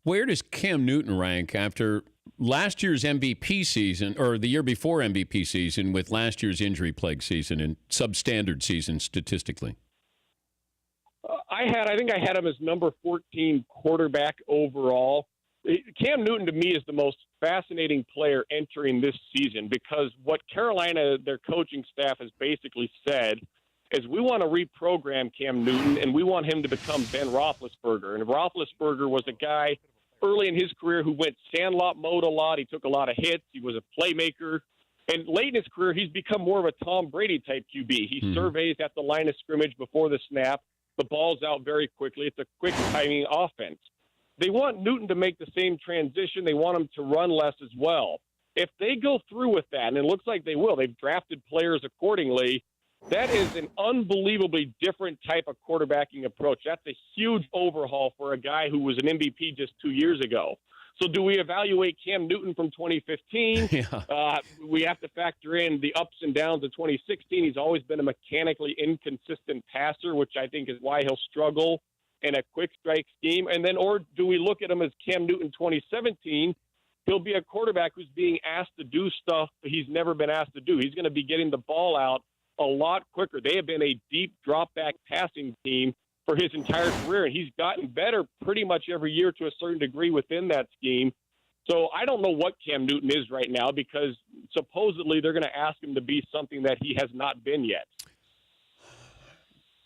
Where does Cam Newton rank after last year's MVP season, or the year before MVP season, with last year's injury-plagued season and substandard season statistically? I think I had him as number 14 quarterback overall. Cam Newton, to me, is the most fascinating player entering this season because what Carolina, their coaching staff, has basically said is we want to reprogram Cam Newton, and we want him to become Ben Roethlisberger. And Roethlisberger was a guy early in his career who went sandlot mode a lot. He took a lot of hits. He was a playmaker. And late in his career, he's become more of a Tom Brady-type QB. He surveys at the line of scrimmage before the snap. The ball's out very quickly. It's a quick timing offense. They want Newton to make the same transition. They want him to run less as well. If they go through with that, and it looks like they will, they've drafted players accordingly, that is an unbelievably different type of quarterbacking approach. That's a huge overhaul for a guy who was an MVP just 2 years ago. So do we evaluate Cam Newton from 2015? Yeah. We have to factor in the ups and downs of 2016. He's always been a mechanically inconsistent passer, which I think is why he'll struggle in a quick strike scheme. And then, or do we look at him as Cam Newton 2017? He'll be a quarterback who's being asked to do stuff he's never been asked to do. He's going to be getting the ball out a lot quicker. They have been a deep drop-back passing team for his entire career, and he's gotten better pretty much every year to a certain degree within that scheme. So I don't know what Cam Newton is right now because supposedly they're going to ask him to be something that he has not been yet.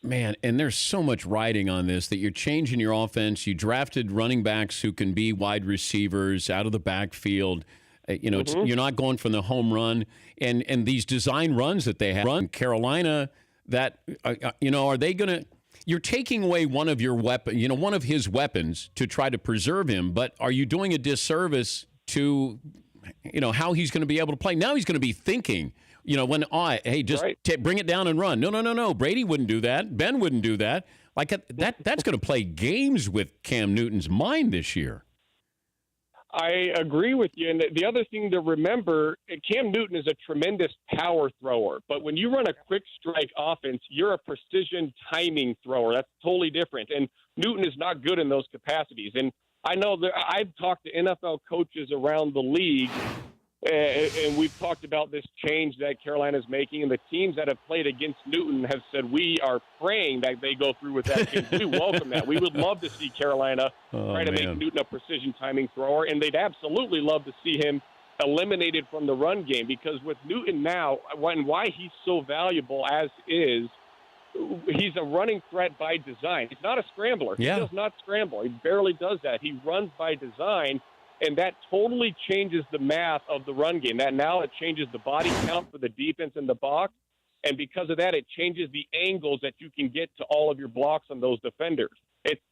Man, and there's so much riding on this that you're changing your offense. You drafted running backs who can be wide receivers out of the backfield. You're not going from the home run. And these design runs that they have run Carolina, that, are they going to – you're taking away one of your one of his weapons to try to preserve him, but are you doing a disservice to, how he's going to be able to play? Now he's going to be thinking – bring it down and run. No. Brady wouldn't do that. Ben wouldn't do that. That's going to play games with Cam Newton's mind this year. I agree with you. And the other thing to remember, Cam Newton is a tremendous power thrower. But when you run a quick strike offense, you're a precision timing thrower. That's totally different. And Newton is not good in those capacities. And I know that I've talked to NFL coaches around the league, and we've talked about this change that Carolina's making, and the teams that have played against Newton have said we are praying that they go through with that change. We welcome that. We would love to see Carolina try to make Newton a precision timing thrower, and they'd absolutely love to see him eliminated from the run game because with Newton now, and why he's so valuable as is, he's a running threat by design. He's not a scrambler. Yeah. He does not scramble. He barely does that. He runs by design. And that totally changes the math of the run game. That now it changes the body count for the defense in the box. And because of that, it changes the angles that you can get to all of your blocks on those defenders.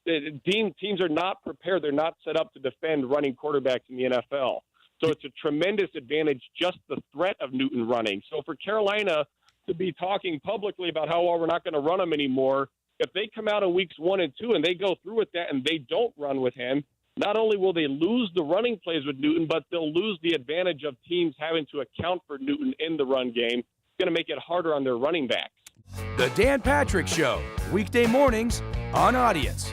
Teams are not prepared. They're not set up to defend running quarterbacks in the NFL. So it's a tremendous advantage, just the threat of Newton running. So for Carolina to be talking publicly about how, we're not going to run him anymore, if they come out in weeks 1 and 2 and they go through with that and they don't run with him, not only will they lose the running plays with Newton, but they'll lose the advantage of teams having to account for Newton in the run game. It's going to make it harder on their running backs. The Dan Patrick Show, weekday mornings on Audience.